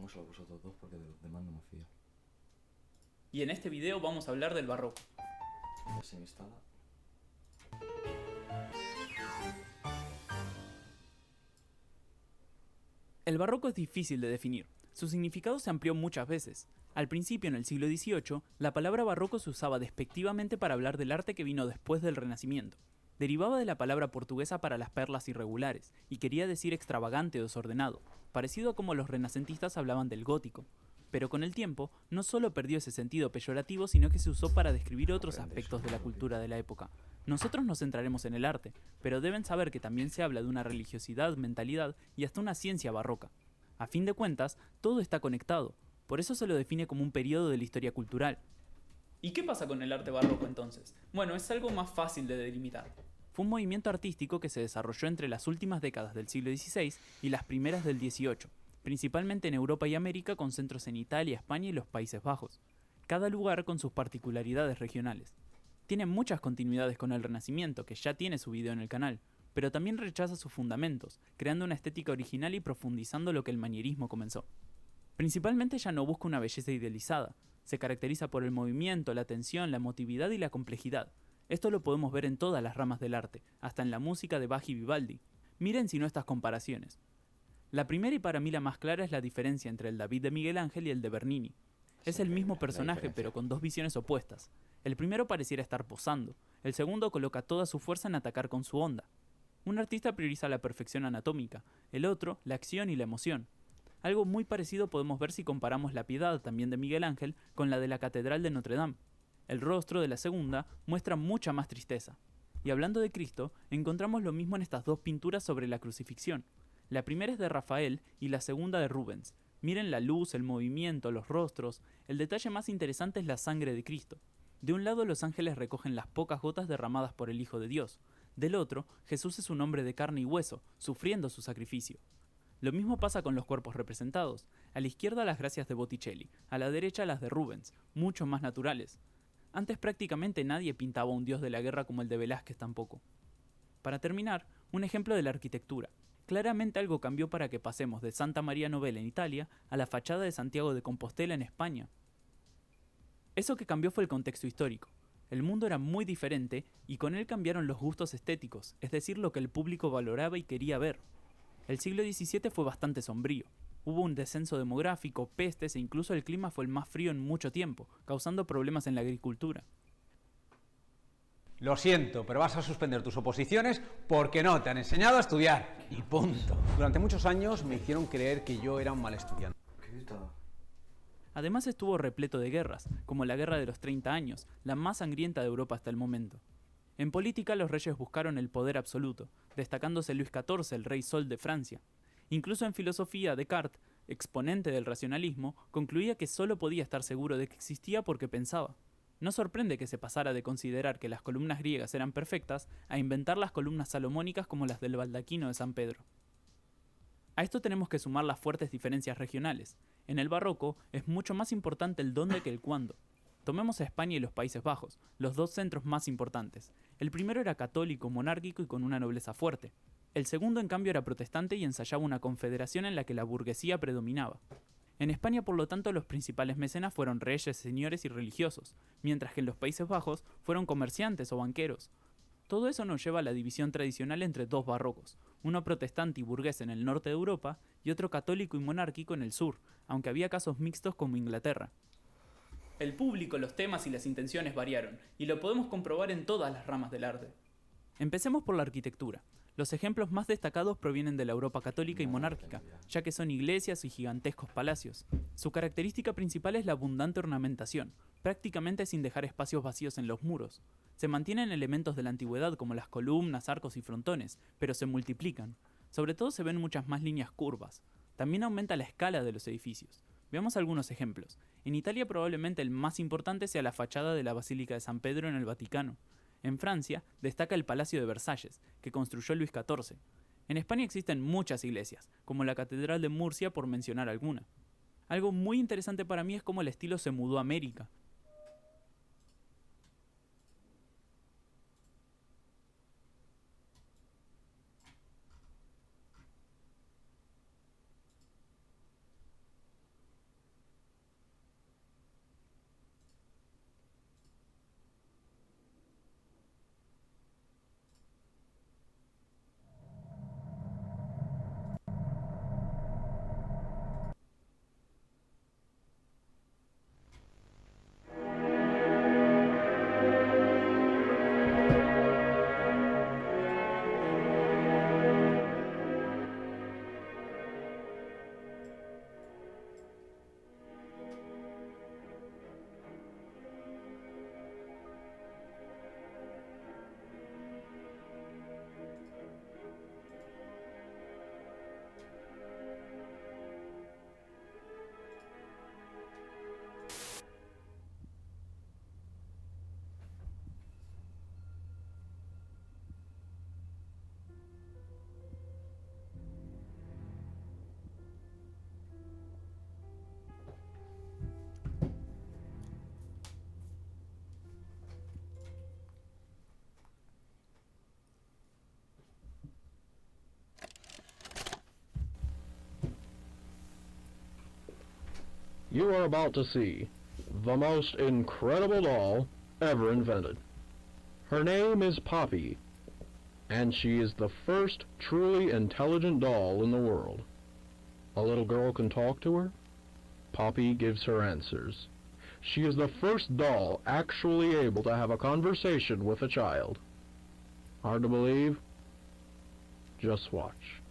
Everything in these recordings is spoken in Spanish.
Pongámoslo a vosotros dos porque de los demás no me fío. Y en este video vamos a hablar del barroco. Ya se instala. El barroco es difícil de definir. Su significado se amplió muchas veces. Al principio, en el siglo XVIII, la palabra barroco se usaba despectivamente para hablar del arte que vino después del Renacimiento. Derivaba de la palabra portuguesa para las perlas irregulares, y quería decir extravagante o desordenado, parecido a como los renacentistas hablaban del gótico. Pero con el tiempo, no solo perdió ese sentido peyorativo, sino que se usó para describir otros aspectos de la cultura de la época. Nosotros nos centraremos en el arte, pero deben saber que también se habla de una religiosidad, mentalidad y hasta una ciencia barroca. A fin de cuentas, todo está conectado, por eso se lo define como un periodo de la historia cultural. ¿Y qué pasa con el arte barroco entonces? Bueno, es algo más fácil de delimitar. Fue un movimiento artístico que se desarrolló entre las últimas décadas del siglo XVI y las primeras del XVIII, principalmente en Europa y América con centros en Italia, España y los Países Bajos, cada lugar con sus particularidades regionales. Tiene muchas continuidades con el Renacimiento, que ya tiene su video en el canal, pero también rechaza sus fundamentos, creando una estética original y profundizando lo que el manierismo comenzó. Principalmente ya no busca una belleza idealizada, se caracteriza por el movimiento, la tensión, la emotividad y la complejidad. Esto lo podemos ver en todas las ramas del arte, hasta en la música de Bach y Vivaldi. Miren si no estas comparaciones. La primera y para mí la más clara es la diferencia entre el David de Miguel Ángel y el de Bernini. Es el mismo personaje pero con dos visiones opuestas. El primero pareciera estar posando, el segundo coloca toda su fuerza en atacar con su onda. Un artista prioriza la perfección anatómica, el otro la acción y la emoción. Algo muy parecido podemos ver si comparamos la Piedad, también de Miguel Ángel, con la de la Catedral de Notre Dame. El rostro de la segunda muestra mucha más tristeza. Y hablando de Cristo, encontramos lo mismo en estas dos pinturas sobre la crucifixión. La primera es de Rafael y la segunda de Rubens. Miren la luz, el movimiento, los rostros. El detalle más interesante es la sangre de Cristo. De un lado los ángeles recogen las pocas gotas derramadas por el Hijo de Dios. Del otro, Jesús es un hombre de carne y hueso, sufriendo su sacrificio. Lo mismo pasa con los cuerpos representados. A la izquierda las gracias de Botticelli, a la derecha las de Rubens, mucho más naturales. Antes prácticamente nadie pintaba un dios de la guerra como el de Velázquez tampoco. Para terminar, un ejemplo de la arquitectura. Claramente algo cambió para que pasemos de Santa María Novella en Italia a la fachada de Santiago de Compostela en España. Eso que cambió fue el contexto histórico. El mundo era muy diferente y con él cambiaron los gustos estéticos, es decir, lo que el público valoraba y quería ver. El siglo XVII fue bastante sombrío. Hubo un descenso demográfico, pestes e incluso el clima fue el más frío en mucho tiempo, causando problemas en la agricultura. Lo siento, pero vas a suspender tus oposiciones porque no te han enseñado a estudiar. Y punto. Durante muchos años me hicieron creer que yo era un mal estudiante. Además estuvo repleto de guerras, como la Guerra de los 30 años, la más sangrienta de Europa hasta el momento. En política los reyes buscaron el poder absoluto, destacándose Luis XIV, el rey Sol de Francia. Incluso en filosofía, Descartes, exponente del racionalismo, concluía que solo podía estar seguro de que existía porque pensaba. No sorprende que se pasara de considerar que las columnas griegas eran perfectas a inventar las columnas salomónicas como las del baldaquino de San Pedro. A esto tenemos que sumar las fuertes diferencias regionales. En el barroco es mucho más importante el dónde que el cuándo. Tomemos a España y los Países Bajos, los dos centros más importantes. El primero era católico, monárquico y con una nobleza fuerte. El segundo, en cambio, era protestante y ensayaba una confederación en la que la burguesía predominaba. En España, por lo tanto, los principales mecenas fueron reyes, señores y religiosos, mientras que en los Países Bajos fueron comerciantes o banqueros. Todo eso nos lleva a la división tradicional entre dos barrocos, uno protestante y burgués en el norte de Europa y otro católico y monárquico en el sur, aunque había casos mixtos como Inglaterra. El público, los temas y las intenciones variaron, y lo podemos comprobar en todas las ramas del arte. Empecemos por la arquitectura. Los ejemplos más destacados provienen de la Europa católica y monárquica, ya que son iglesias y gigantescos palacios. Su característica principal es la abundante ornamentación, prácticamente sin dejar espacios vacíos en los muros. Se mantienen elementos de la antigüedad como las columnas, arcos y frontones, pero se multiplican. Sobre todo se ven muchas más líneas curvas. También aumenta la escala de los edificios. Veamos algunos ejemplos. En Italia probablemente el más importante sea la fachada de la Basílica de San Pedro en el Vaticano. En Francia destaca el Palacio de Versalles, que construyó Luis XIV. En España existen muchas iglesias, como la Catedral de Murcia por mencionar alguna. Algo muy interesante para mí es cómo el estilo se mudó a América. You are about to see the most incredible doll ever invented. Her name is Poppy, and she is the first truly intelligent doll in the world. A little girl can talk to her. Poppy gives her answers. She is the first doll actually able to have a conversation with a child. Hard to believe? Just watch.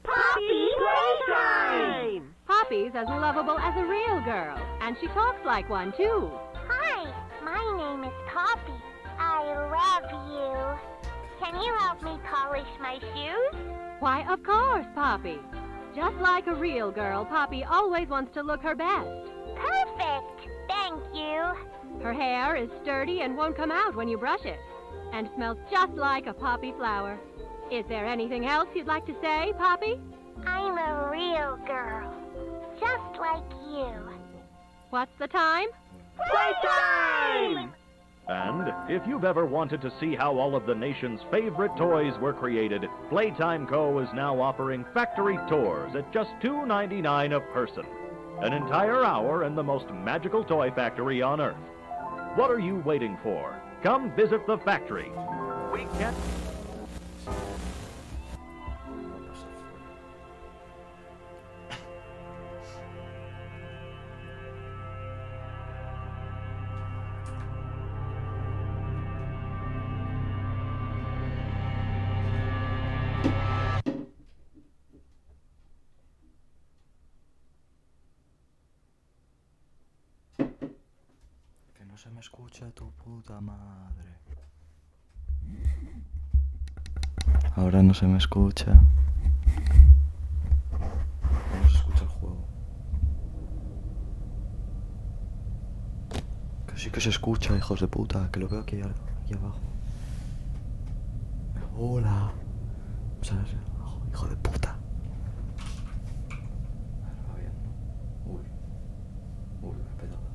Poppy Playtime! Poppy's as lovable as a real girl, and she talks like one, too. Hi, my name is Poppy. I love you. Can you help me polish my shoes? Why, of course, Poppy. Just like a real girl, Poppy always wants to look her best. Perfect. Thank you. Her hair is sturdy and won't come out when you brush it, and smells just like a poppy flower. Is there anything else you'd like to say, Poppy? I'm a real girl, just like you. What's the time? Playtime! And if you've ever wanted to see how all of the nation's favorite toys were created, Playtime Co. is now offering factory tours at just $2.99 a person. An entire hour in the most magical toy factory on Earth. What are you waiting for? Come visit the factory. We can't... Que no se me escucha tu puta madre. Ahora no se me escucha. No se escucha el juego. Que sí que se escucha, hijos de puta. Que lo veo aquí abajo. Hola. ¿Sabes? Hijo de puta. Va bien, ¿no? Uy, me he petado.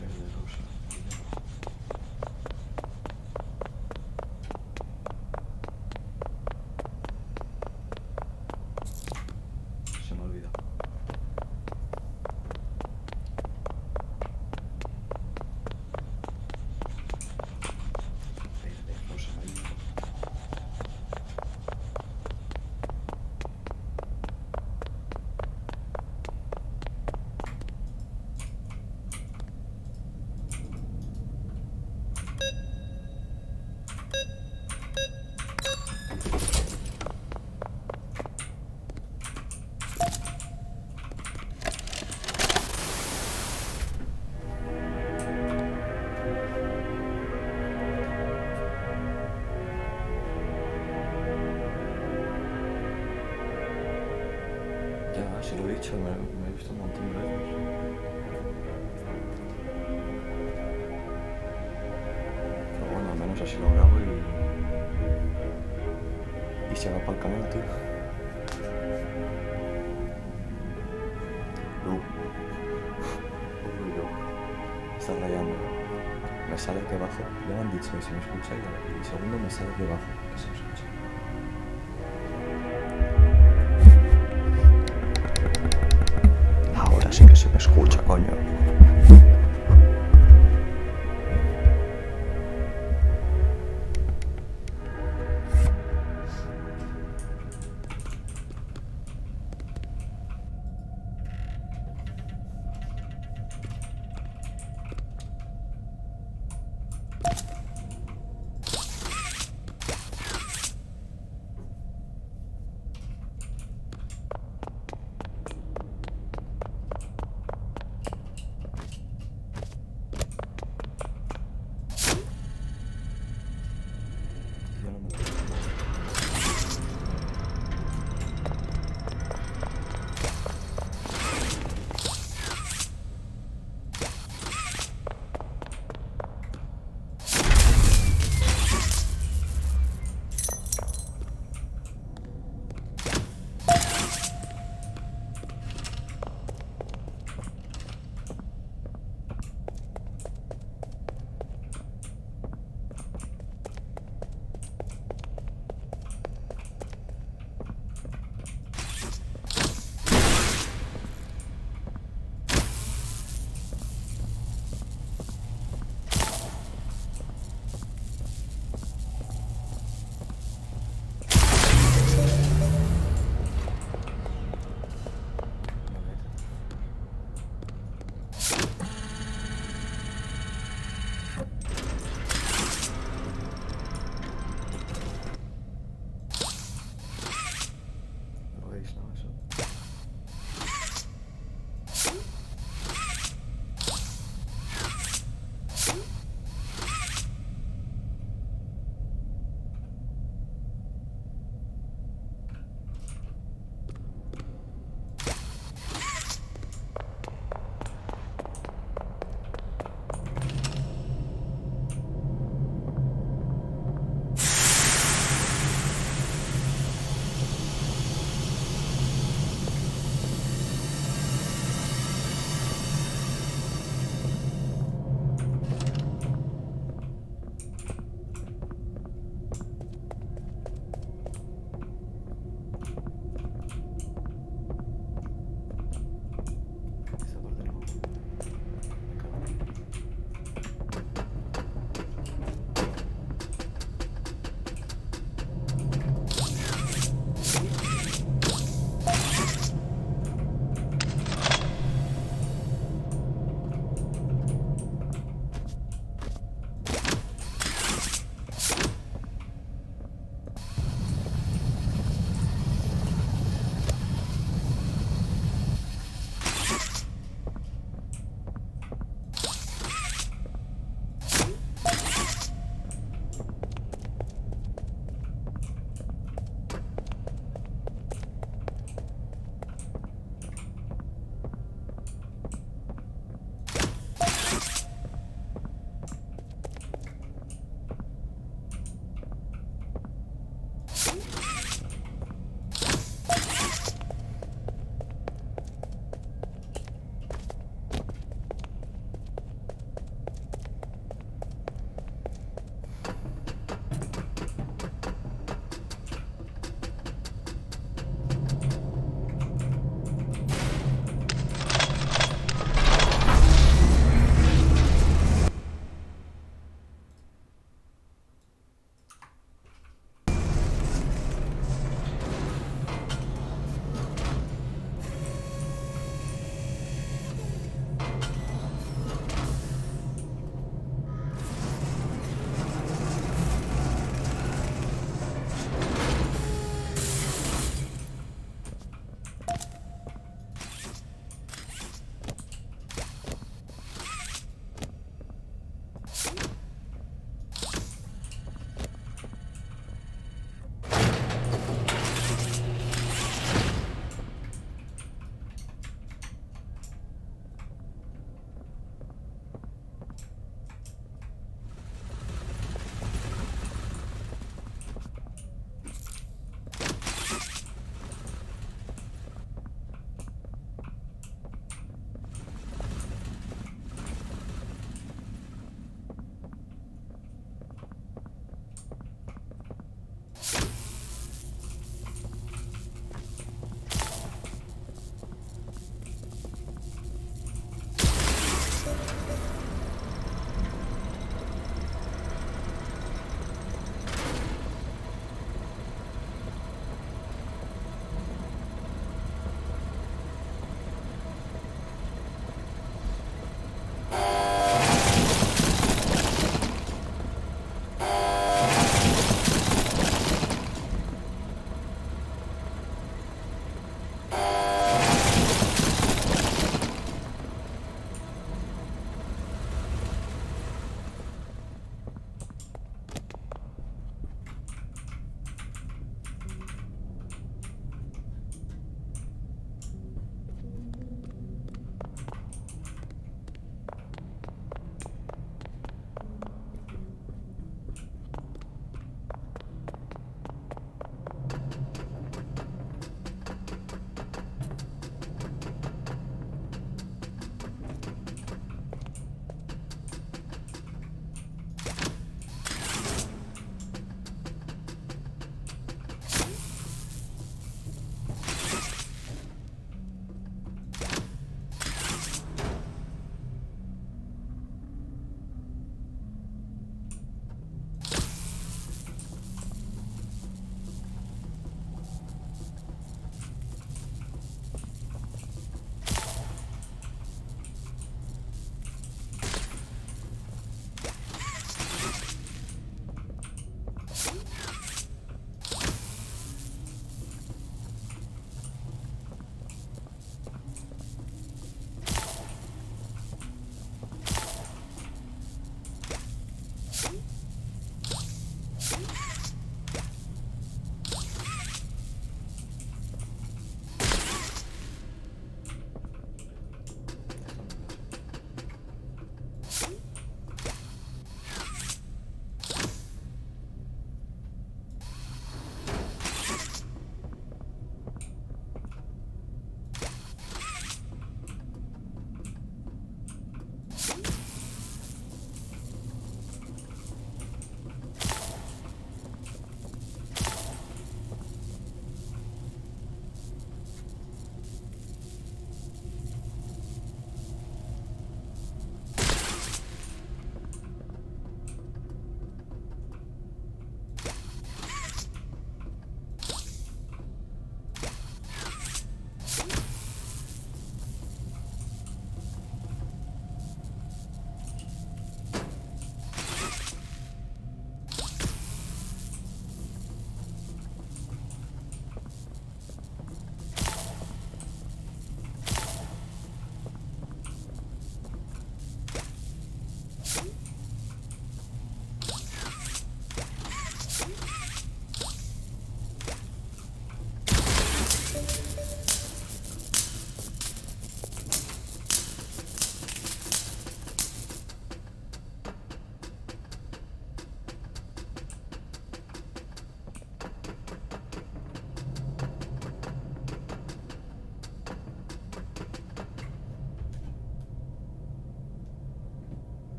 Verde, rosa. Se me olvida. Verde, rosa, amarillo. Ya, si lo he dicho, me he visto un montón de veces. Pero bueno, al menos así lo grabo y se va para el canal, tío. Está rayando. Me sale aquí abajo. Ya me han dicho que si me escucháis. Y segundo me sale aquí abajo. Que se me escucha. Ahora sí que se me escucha, coño.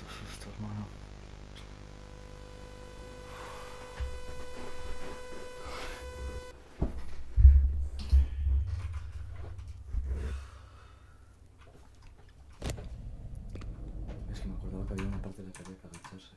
susto, hermano. Es que me acordaba que había una parte en la que había que agacharse.